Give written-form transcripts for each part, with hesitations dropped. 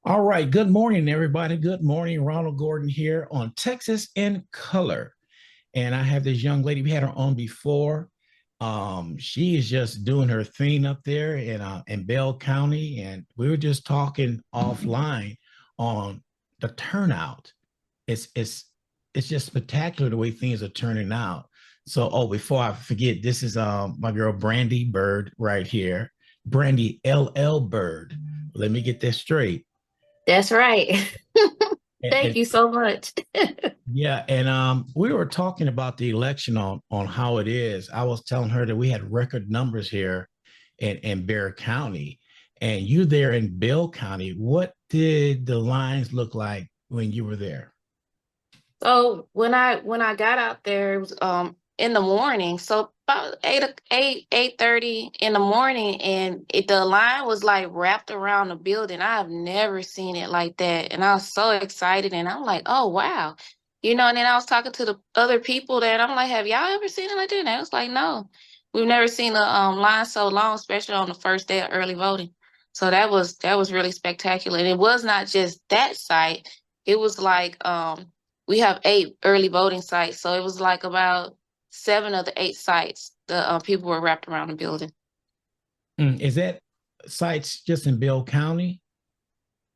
All right. Good morning, everybody. Good morning. Ronald Gordon here on Texas in Color. And I have this young lady. We had her on before. She is just doing her thing up there in Bell County. And we were just talking offline on the turnout. It's just spectacular the way things are turning out. So, before I forget, this is my girl Brandy Byrd right here. Brandy LL Byrd. Let me get this straight. That's right. Thank And you so much. yeah, and we were talking about the election on how it is. I was telling her that we had record numbers here in Bexar County, and you there in Bell County. What did the lines look like when you were there? So when I got out there, it was in the morning. So about 8:30 in the morning, and the line was like wrapped around the building. I have never seen it like that. And I was so excited, and I'm like, oh wow. And then I was talking to the other people there, and I'm like, have y'all ever seen it like that? And I was like, no. We've never seen the line so long, especially on the first day of early voting. So that was really spectacular. And it was not just that site. It was like we have 8 early voting sites, so it was like about 7 of the 8 sites. The people were wrapped around the building, Is that sites just in Bell County?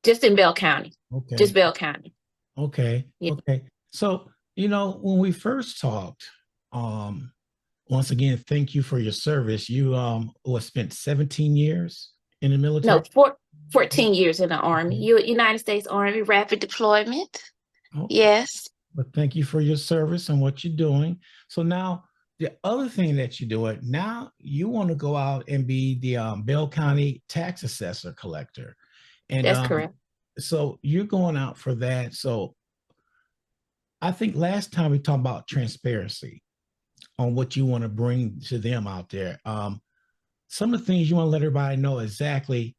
just in Bell County, just Okay, Bell County. okay, Yeah. okay. So, when we first talked, um, once again, thank you for your service. You was spent 17 years in the military. No, 14 years in the Army. United States Army Rapid Deployment. Okay. Yes, But thank you for your service and what you're doing. So now the other thing that you're doing, now you want to go out and be the Bell County tax assessor collector. And that's correct. so you're going out for that. So I think last time we talked about transparency on what you want to bring to them out there. Some of the things you want to let everybody know exactly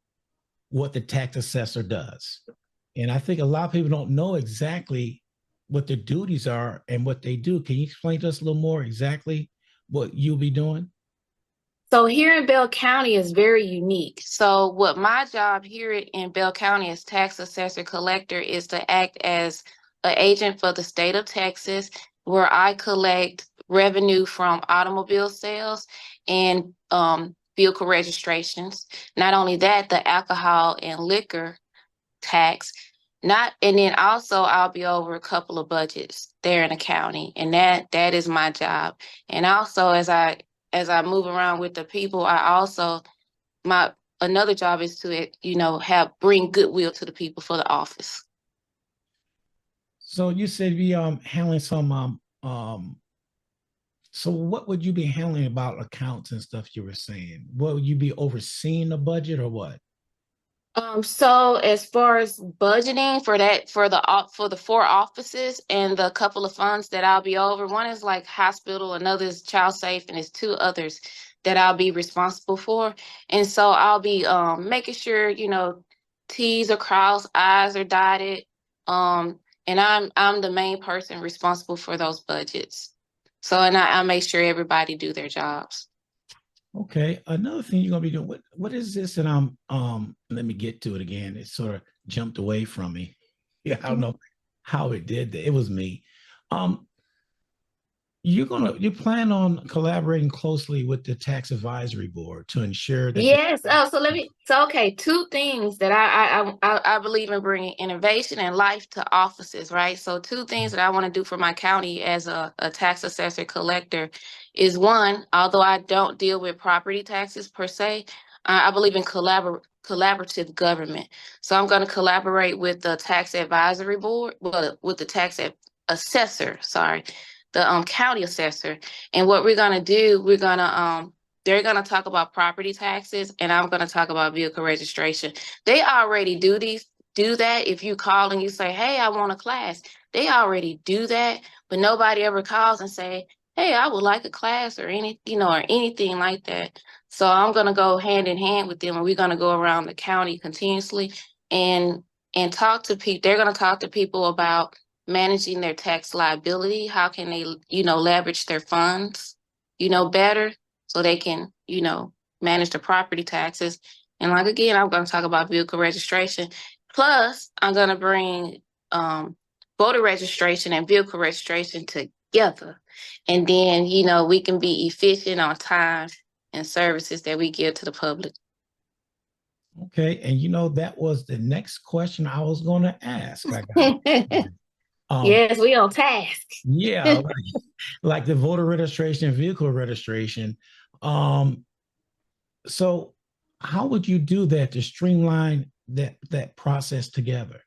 what the tax assessor does. And I think a lot of people don't know exactly what their duties are and what they do. Can you explain to us a little more exactly what you'll be doing? So here in Bell County is very unique. So what my job here in Bell County as tax assessor collector is to act as an agent for the state of Texas, where I collect revenue from automobile sales and vehicle registrations. Not only that, the alcohol and liquor tax. Not and then also I'll be over a couple of budgets there in the county, and that is my job. And also as I move around with the people, I also my another job is to have bring goodwill to the people for the office. So you said be handling some so what would you be handling about accounts and stuff you were saying? What would you be overseeing the budget or what? So as far as budgeting for that, for the 4 offices and the couple of funds that I'll be over, one is like hospital, another is child safe, and there's 2 others that I'll be responsible for. And so I'll be making sure, T's are crossed, I's are dotted. And I'm the main person responsible for those budgets. So and I make sure everybody do their jobs. Okay. Another thing you're gonna be doing, what is this? And let me get to it again. It sort of jumped away from me. Yeah, I don't know how it did that. It was me. Um, you plan on collaborating closely with the tax advisory board to ensure that the Yes. Oh, so okay, 2 things that I believe in bringing innovation and life to offices, right? So 2 things that I want to do for my county as a tax assessor collector is, one, although I don't deal with property taxes per se, I believe in collaborative government. So I'm going to collaborate with the tax advisory board, well, with the assessor, sorry, the county assessor. And what we're going to do, they're going to talk about property taxes, and I'm going to talk about vehicle registration. They already do that. If you call and you say, hey, I want a class, they already do that, but nobody ever calls and say, hey, I would like a class or or anything like that. So I'm going to go hand in hand with them, and we're going to go around the county continuously and talk to people. They're going to talk to people about managing their tax liability. How can they, leverage their funds, better, so they can, manage the property taxes. And like again, I'm going to talk about vehicle registration. Plus, I'm gonna bring voter registration and vehicle registration together, and then we can be efficient on time and services that we give to the public. Okay, and that was the next question I was going to ask. I got it. Yes, we on task. Yeah, like the voter registration, vehicle registration. Um, so how would you do that to streamline that process together?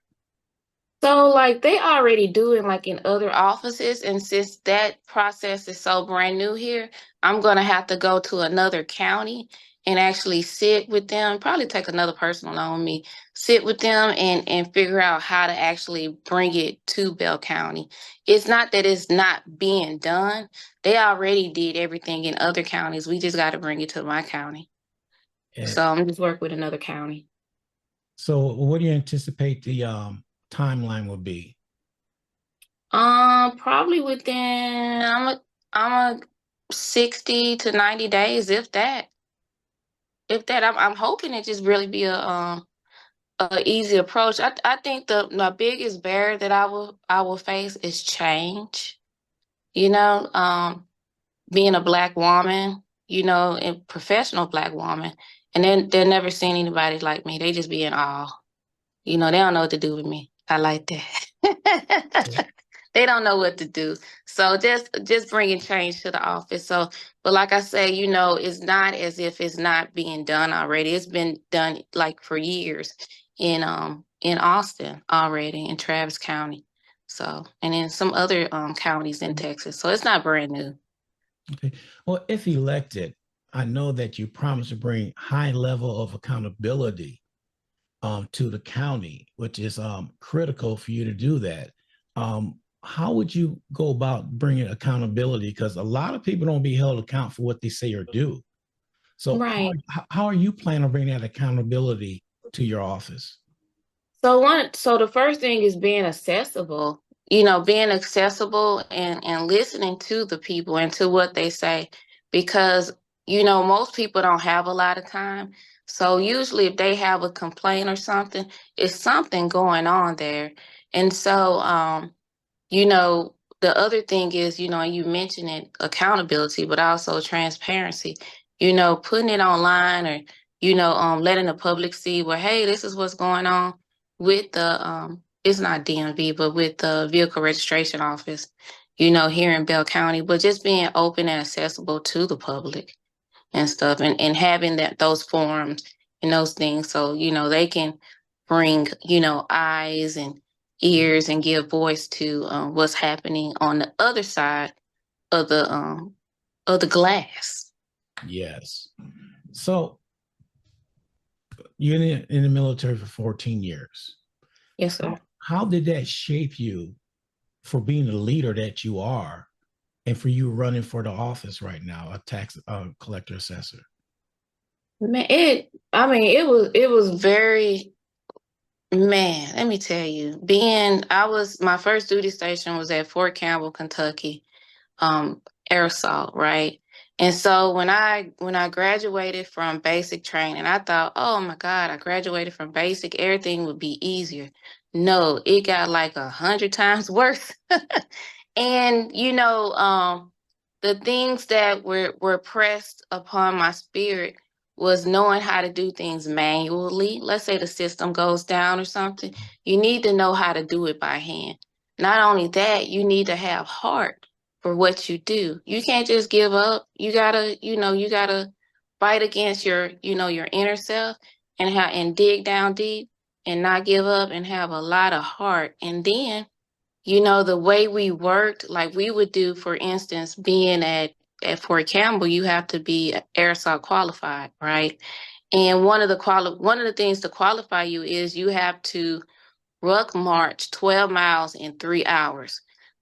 So like they already do it like in other offices, and since that process is so brand new here, I'm gonna have to go to another county and actually sit with them, probably take another person along with me, sit with them and figure out how to actually bring it to Bell County. It's not that it's not being done. They already did everything in other counties. We just got to bring it to my county. And So I'm just working with another county. so what do you anticipate the timeline will be? Probably within I'm a 60 to 90 days, if that. If that, I'm hoping it just really be a easy approach. I think the biggest barrier that I will face is change. You know, being a black woman, and professional black woman, and then they're never seen anybody like me. They just be in awe. They don't know what to do with me. I like that. They don't know what to do. So just bringing change to the office. So, but like I say, it's not as if it's not being done already. It's been done like for years in Austin already in Travis County. So, and in some other counties in Texas. So it's not brand new. Okay. Well, if elected, I know that you promised to bring high level of accountability to the county, which is critical for you to do that. How would you go about bringing accountability? Because a lot of people don't be held account for what they say or do. So Right. how are you planning on bringing that accountability to your office? So the first thing is being accessible, being accessible and listening to the people and to what they say, because, most people don't have a lot of time. So usually if they have a complaint or something, it's something going on there. And so, you know, the other thing is, you mentioned it, accountability, but also transparency, putting it online or, letting the public see, well, hey, this is what's going on with it's not DMV, but with the vehicle registration office, here in Bell County, but just being open and accessible to the public and stuff, and having those forums and those things so they can bring eyes and ears and give voice to what's happening on the other side of the glass. Yes. So you're in the military for 14 years. Yes, sir. How did that shape you for being the leader that you are and for you running for the office right now, a tax collector assessor? Man, it was very, man, let me tell you, my first duty station was at Fort Campbell, Kentucky, um, air assault, right? And so when I graduated from basic training, I thought, oh my God, I graduated from basic, everything would be easier. No, it got like 100 times worse. And the things that were pressed upon my spirit was knowing how to do things manually. Let's say the system goes down or something. You need to know how to do it by hand. Not only that, you need to have heart for what you do. You can't just give up. You gotta fight against your inner self and dig down deep and not give up and have a lot of heart. And then the way we worked, like we would do, for instance, being at Fort Campbell, you have to be air assault qualified, right? And one of the things to qualify you is you have to ruck march 12 miles in 3 hours.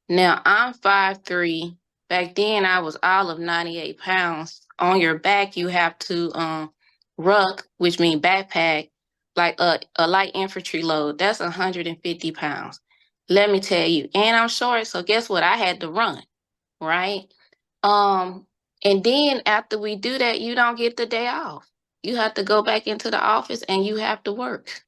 Now I'm 5'3". Back then I was all of 98 pounds. On your back you have to ruck, which means backpack, like a light infantry load. That's 150 pounds. Let me tell you. And I'm short, so guess what? I had to run, right? Um, and then after we do that, you don't get the day off. You have to go back into the office and you have to work.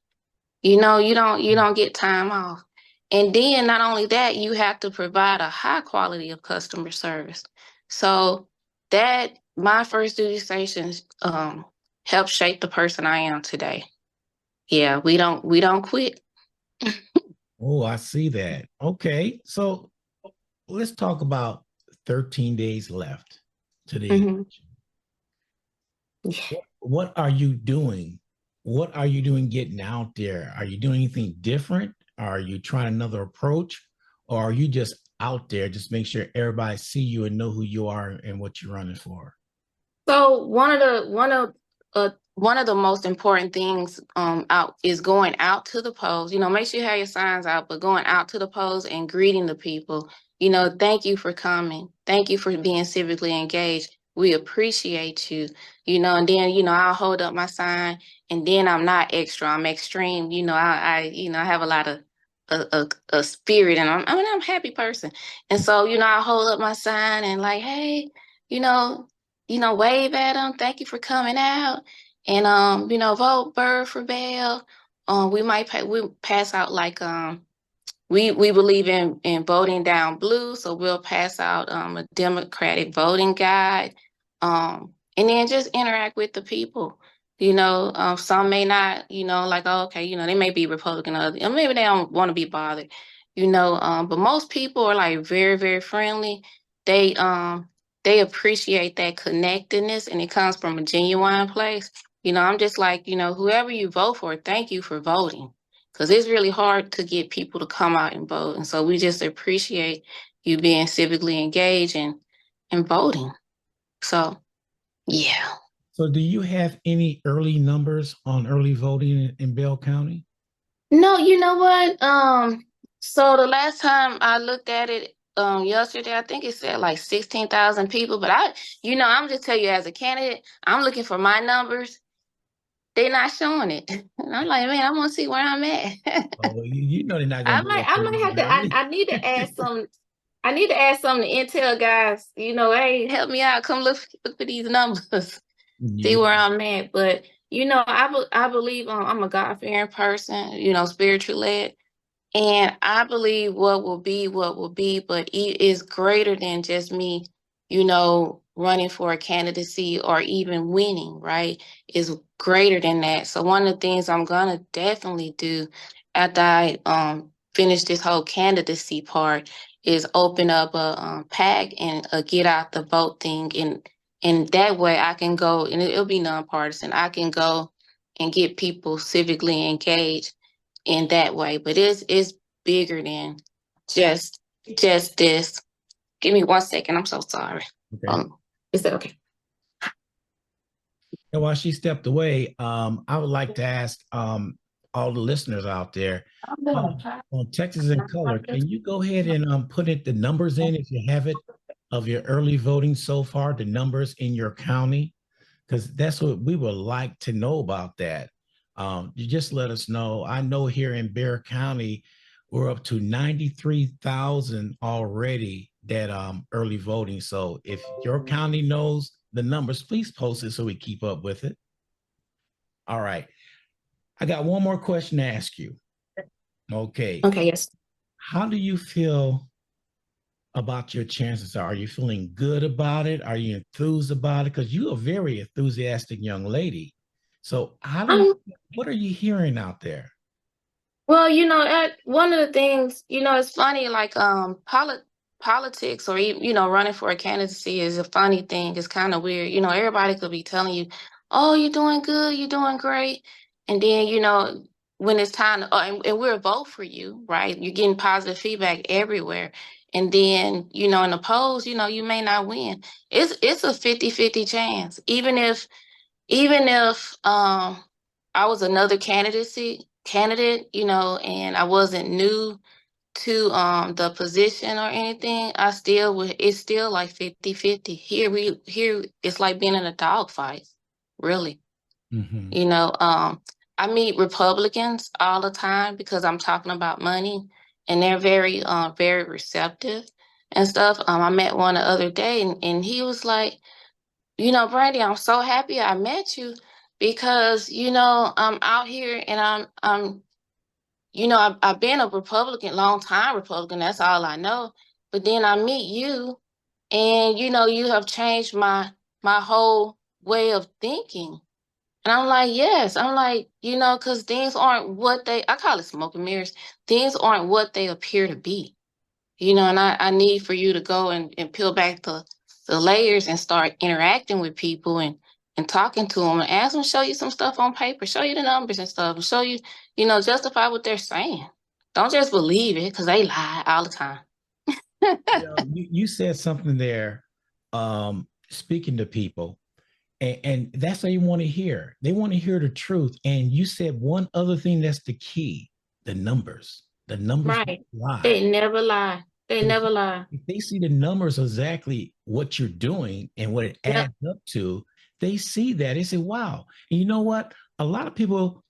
You don't get time off. And then not only that, you have to provide a high quality of customer service. So that my first duty stations helped shape the person I am today. Yeah, we don't quit. Oh, I see that. Okay. So let's talk about 13 days left to the Mhm. election. What are you doing? What are you doing getting out there? Are you doing anything different? Are you trying another approach? Or are you just out there, just make sure everybody see you and know who you are and what you're running for? So one of the most important things out is going out to the polls. Make sure you have your signs out, but going out to the polls and greeting the people. Thank you for coming. Thank you for being civically engaged. We appreciate you. And then I'll hold up my sign, and then I'm not extra. I'm extreme. I have a lot of a spirit, and I'm a happy person. And so I hold up my sign and like, hey, you know wave at them. Thank you for coming out. And vote Byrd for Bell. We pass out like we believe in voting down blue, so we'll pass out a Democratic voting guide, and then just interact with the people. Some may not, like, oh, okay, they may be Republican, or maybe they don't want to be bothered. But most people are like very, very friendly. They um they appreciate that connectedness, and it comes from a genuine place. I'm just like, whoever you vote for, thank you for voting, because it's really hard to get people to come out and vote. And so we just appreciate you being civically engaged and voting. So, yeah. So, do you have any early numbers on early voting in Bell County? No, you know what? So the last time I looked at it, yesterday, I think it said like 16,000 people. But I'm just tell you, as a candidate, I'm looking for my numbers. They're not showing it. And I'm like, man, I want to see where I'm at. Oh, well, you know they're not going to do that I for might you have to. early. I need to add some. I need to add some to Intel guys. Hey, help me out. Come look for these numbers. See Yeah. where I'm at. But I believe I'm a God fearing person. Spiritual led. And I believe what will be, but it is greater than just me, running for a candidacy or even winning, right? Is greater than that. So one of the things I'm gonna definitely do after I finish this whole candidacy part is open up a pack and a get out the vote thing, and that way I can go, and it'll be nonpartisan. I can go and get people civically engaged in that way. But it's bigger than just just this. Give me 1 second. I'm so sorry. Okay. Is that okay? And while she stepped away, I would like to ask all the listeners out there on Texas in Color, can you go ahead and put the numbers in if you have it of your early voting so far, the numbers in your county? Because that's what we would like to know about that. You just let us know. I know here in Bexar County, we're up to 93,000 already that early voting. So if your county knows the numbers, please post it so we keep up with it. All right. I got one more question to ask you. Okay. Okay, yes. How do you feel about your chances? Are you feeling good about it? Are you enthused about it? Because you're a very enthusiastic young lady. So Um, what are you hearing out there? well, one of the things, it's funny, like politics, or even, running for a candidacy is a funny thing. It's kind of weird. Everybody could be telling you, "Oh, you're doing good, you're doing great," and then when it's time to, and we'll vote for you, right? You're getting positive feedback everywhere, and then in the polls, you may not win. It's a 50-50 chance, even if I was another candidate, and I wasn't new to the position or anything, I still would it's still like 50-50. Here it's like being in a dogfight, really. Mhm. You know, um I meet Republicans all the time because I'm talking about money, and they're very receptive and stuff. I met one the other day, and he was like, Brandy, I'm so happy I met you because I'm out here and I'm I've been a Republican, long time Republican. That's all I know. But then I meet you, and you have changed my whole way of thinking. And I'm like, yes. I'm like, because things aren't what I call it smoke and mirrors. Things aren't what they appear to be. And I need for you to go and peel back the layers and start interacting with people and talking to them and ask them to show you some stuff on paper, show you the numbers and stuff, and show you, justify what they're saying. Don't just believe it because they lie all the time. You said something there, speaking to people, and that's what you want to hear. They want to hear the truth. And you said one other thing that's the key: the numbers. The numbers Right. lie. They never lie. They So never lie. if they see the numbers exactly what you're doing and what it Yep. adds up to, they see that. They say, wow. And you know what? A lot of people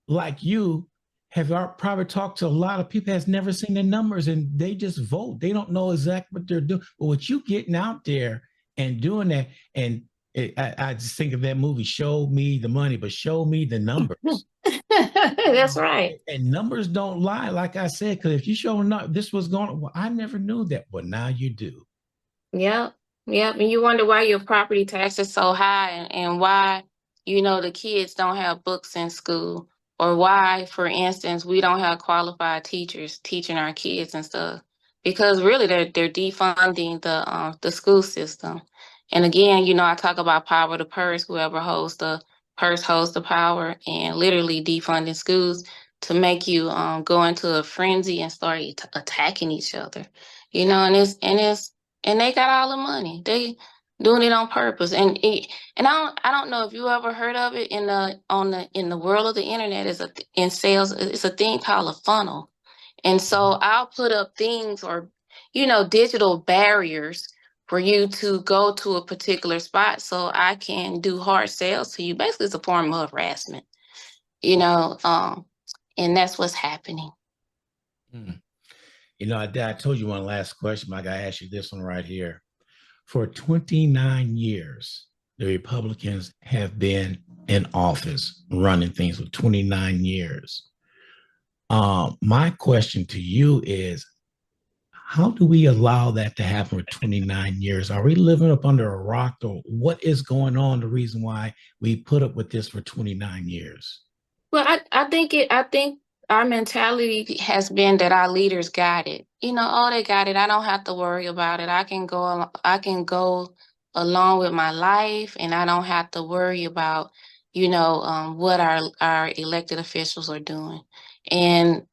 like you have probably talked to a lot of people has never seen the numbers and they just vote. They don't know exactly what they're doing. But what you getting out there and doing that, and I just think of that movie, Show Me the Money, but show me the numbers. That's right. And numbers don't lie, like I said, because if you show up, this was going, well, I never knew that, but now you do. Yep. Yep. And you wonder why your property tax is so high and why, the kids don't have books in school, or why, for instance, we don't have qualified teachers teaching our kids and stuff. Because really they're defunding the school system. And again, I talk about power to purse, whoever holds the purse holds the power, and literally defunding schools to make you go into a frenzy and start attacking each other. And they got all the money. They doing it on purpose. And I don't know if you ever heard of it in the world of the internet. In sales, it's a thing called a funnel. And so I'll put up things, or digital barriers for you to go to a particular spot so I can do hard sales to you. Basically, it's a form of harassment. You know, um, and that's what's happening. Hmm. I told you one last question. I got to ask you this one right here. For 29 years, the Republicans have been in office running things for 29 years. My question to you is, how do we allow that to happen for 29 years? Are we living up under a rock, or what is going on? The reason why we put up with this for 29 years? Well, I think our mentality has been that our leaders got it. Oh, they got it. I don't have to worry about it. I can go along with my life, and I don't have to worry about, what our elected officials are doing. And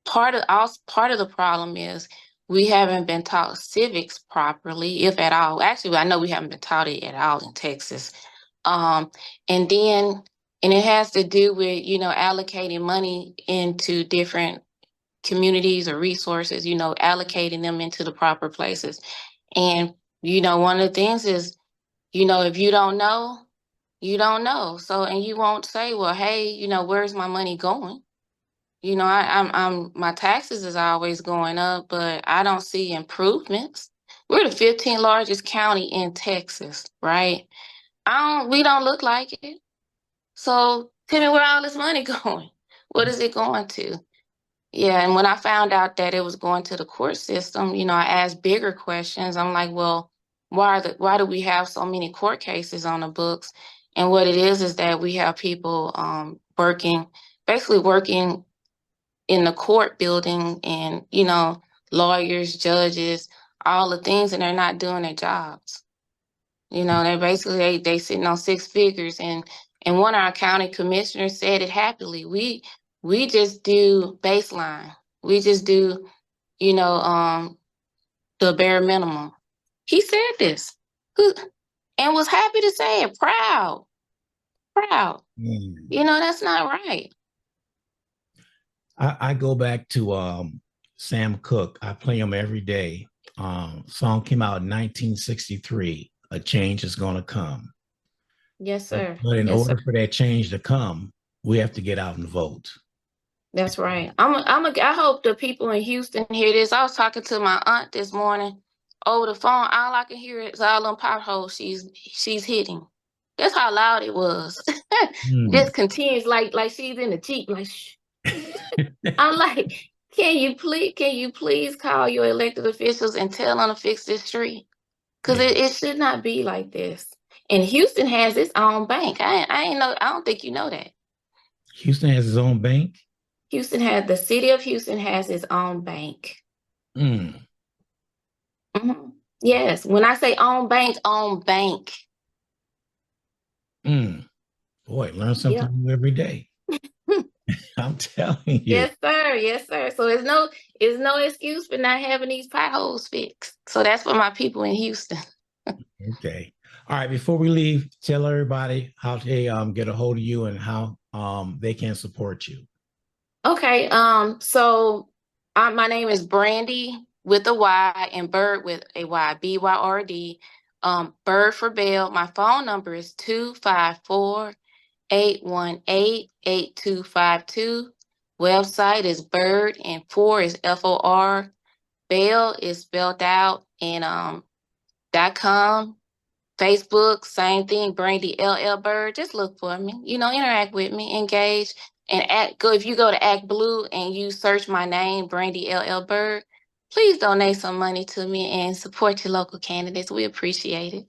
part of the problem is we haven't been taught civics properly, if at all. Actually, I know we haven't been taught it at all in Texas. Um, and then, and it has to do with, allocating money into different communities or resources, allocating them into the proper places. And, one of the things is, if you don't know, you don't know. So, and you won't say, well, hey, where's my money going? My taxes is always going up, but I don't see improvements. We're the 15th largest county in Texas, right? We don't look like it. So tell me where all this money going. What is it going to? Yeah, and when I found out that it was going to the court system, I asked bigger questions. I'm like, well, why do we have so many court cases on the books? And what it is that we have people basically working in the court building, and lawyers, judges, all the things, and they're not doing their jobs. They basically they sitting on six figures, and one of our county commissioners said it happily. We just do baseline. We just do, you know, um, the bare minimum. He said this, and was happy to say it, proud, proud. Mm. That's not right. I go back to Sam Cooke. I play him every day. Song came out in 1963. A change is going to come. Yes, But, sir. but in Yes, sir. order for that change to come, we have to get out and vote. That's right. I hope the people in Houston hear this. I was talking to my aunt this morning over the phone. All I can hear is all them potholes she's hitting. That's how loud it was. Hmm. Just continues like she's in the Jeep, like shh. I'm like, can you please call your elected officials and tell them to fix this street? Because Yeah. it should not be like this. And Houston has its own bank. I ain't know, I don't think you know that. Houston has its own bank. The city of Houston has its own bank. Mm, Mhm. Yes. When I say own bank. mm. Boy, learn Yeah. something new every day. I'm telling you. Yes, sir. Yes, sir. So it's no excuse for not having these potholes fixed. So that's for my people in Houston. Okay. All right. Before we leave, tell everybody how they get a hold of you and how they can support you. Okay. My name is Brandy with a Y and Byrd with a Y, Byrd. Byrd for Bell. My phone number is 254-818-8252. Website is Byrd and 4 is FOR. Bell is spelled out and .com. Facebook, same thing, Brandy LL Bird. Just look for me, interact with me, engage, and if you go to Act Blue and you search my name, Brandy LL Bird, please donate some money to me and support your local candidates. We appreciate it.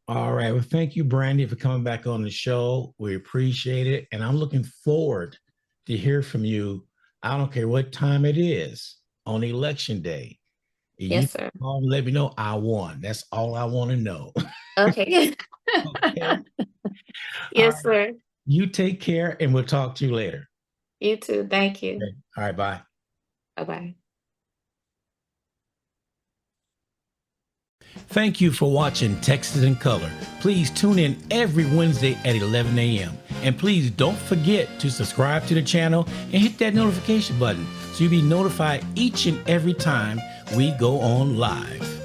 All right. Well, thank you, Brandy, for coming back on the show. We appreciate it. And I'm looking forward to hear from you. I don't care what time it is on election day. You Yes, sir. call and let me know I won. That's all I want to know. Okay. Okay. All right. Yes, sir. You take care and we'll talk to you later. You too. Thank you. Okay. All right. Bye. Bye-bye. Thank you for watching Texas in Color. Please tune in every Wednesday at 11 a.m. And please don't forget to subscribe to the channel and hit that notification button so you'll be notified each and every time we go on live.